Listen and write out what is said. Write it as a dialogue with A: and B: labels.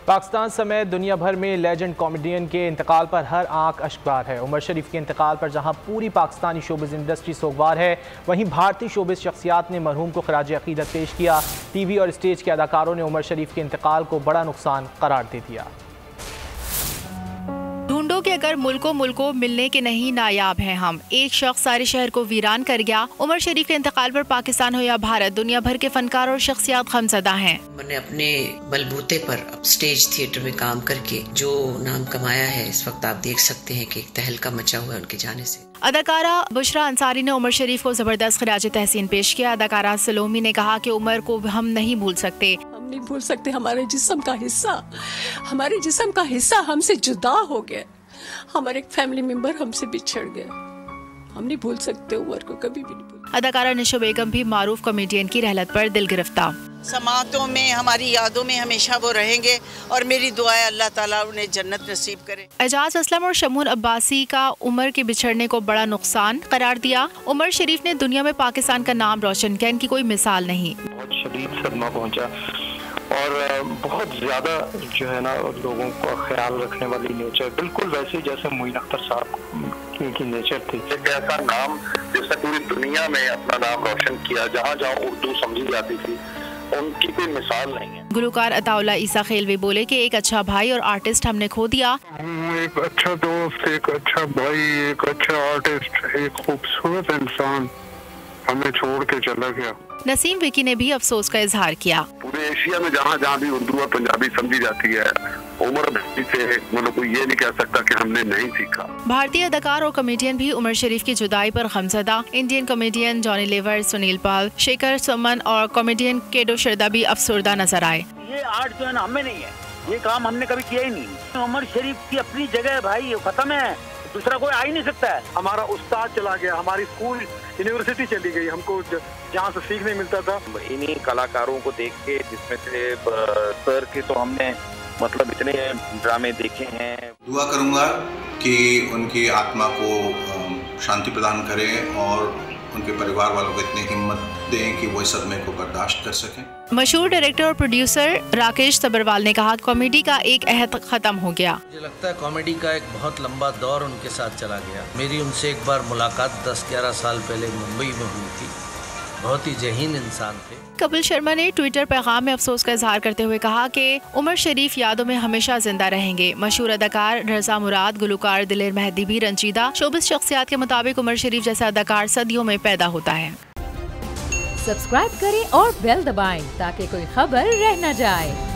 A: पाकिस्तान समेत दुनिया भर में लेजेंड कॉमेडियन के इंतकाल पर हर आंख अश्कबार है। उमर शरीफ के इंतकाल पर जहां पूरी पाकिस्तानी शोबिज़ इंडस्ट्री सोगवार है, वहीं भारतीय शोबिज़ शख्सियात ने मरहूम को खराज अक़ीदत पेश किया। टीवी और स्टेज के अदाकारों ने उमर शरीफ के इंतकाल को बड़ा नुकसान करार दे दिया।
B: ढूंढो कि अगर मुल्को मिलने के नहीं नायाब हैं हम। एक शख्स सारे शहर को वीरान कर गया। उमर शरीफ के इंतकाल पर पाकिस्तान हो या भारत, दुनिया भर के फनकार और शख्सियात गमज़दा हैं।
C: मैंने अपने बलबूते पर स्टेज थिएटर में काम करके जो नाम कमाया है, इस वक्त आप देख सकते हैं कि तहलका मचा हुआ है उनके जाने से।
B: अदाकारा बुशरा अंसारी ने उमर शरीफ को जबरदस्त खिराज तहसीन पेश किया। अदाकारा सलोमी ने कहा कि उमर को हम नहीं भूल सकते।
D: हम नहीं भूल सकते, हमारे जिस्म का हिस्सा हमसे जुदा हो गया। हमारे एक फैमिली मेंबर हमसे बिछड़ गया। हम नहीं भूल सकते उमर को, कभी भी नहीं भूल।
B: अदाकारा निशो बेगम भी मारूफ कॉमेडियन की रहलत पर दिल गिरफ्तार।
E: समातों में, हमारी यादों में हमेशा वो रहेंगे और मेरी दुआ है अल्लाह ताला उन्हें जन्नत नसीब करे।
B: एजाज असलम और शमून अब्बासी का उमर के बिछड़ने को बड़ा नुकसान करार दिया। उमर शरीफ ने दुनिया में पाकिस्तान का नाम रोशन किया, इनकी कोई मिसाल नहीं।
F: बहुत शदीद सदमा पहुंचा और बहुत ज्यादा जो है ना लोगों का ख्याल रखने वाली नेचर, बिल्कुल वैसे जैसे मोइन अख्तर साहब की नेचर थी।
G: एक ऐसा नाम जिसने पूरी दुनिया में अपना नाम रोशन किया, जहाँ जहाँ उर्दू समझी जाती थी, उनकी कोई मिसाल नहीं है।
B: गुलकार अताउल्ला ईसा खेलवी बोले कि एक अच्छा भाई और आर्टिस्ट हमने खो दिया।
F: एक अच्छा दोस्त, एक अच्छा भाई, एक अच्छा आर्टिस्ट, एक खूबसूरत इंसान हमें छोड़ के चला गया।
B: नसीम विकी ने भी अफसोस का इजहार किया।
G: पूरे एशिया में जहाँ जहाँ भी उर्दू और पंजाबी समझी जाती है, उमर से मतलब कोई ये नहीं कह सकता कि हमने नहीं सीखा।
B: भारतीय अदाकार और कॉमेडियन भी उमर शरीफ की जुदाई पर गमज़दा। Indian comedian Johnny Lever, Sunil Pal, Shekhar Suman और कॉमेडियन केडो शर्दा भी अफसरदा नजर आए।
H: ये आर्ट जो है ना हमें नहीं है, ये काम हमने कभी किया ही नहीं। उमर शरीफ की अपनी जगह है भाई, खत्म है, दूसरा कोई आ ही नहीं सकता है।
F: हमारा उस्ताद चला गया, हमारी स्कूल यूनिवर्सिटी चली गई, हमको जहाँ से सीखने मिलता था।
I: इन्हीं कलाकारों को देख के, जिसमें से सर के तो हमने मतलब इतने ड्रामे देखे हैं।
J: दुआ करूंगा कि उनकी आत्मा को शांति प्रदान करें और उनके परिवार वालों को इतनी हिम्मत दें कि वो इस सदमे को बर्दाश्त कर सकें।
B: मशहूर डायरेक्टर और प्रोड्यूसर राकेश सबरवाल ने कहा, कॉमेडी का एक अहद खत्म हो गया।
K: मुझे लगता है कॉमेडी का एक बहुत लंबा दौर उनके साथ चला गया। मेरी उनसे एक बार मुलाकात 10-11 साल पहले मुंबई में हुई थी। बहुत ही ज़हीन इंसान थे।
B: कपिल शर्मा ने ट्विटर पैगाम में अफसोस का इजहार करते हुए कहा कि उमर शरीफ यादों में हमेशा जिंदा रहेंगे। मशहूर अदाकार रजा मुराद, गुलकार दिलेर मेहदी भी रंजीदा। शोबिज़ शख्सियात के मुताबिक उमर शरीफ जैसा अदाकार सदियों में पैदा होता है।
L: सब्सक्राइब करें और बेल दबाएं ताकि कोई खबर रह न जाए।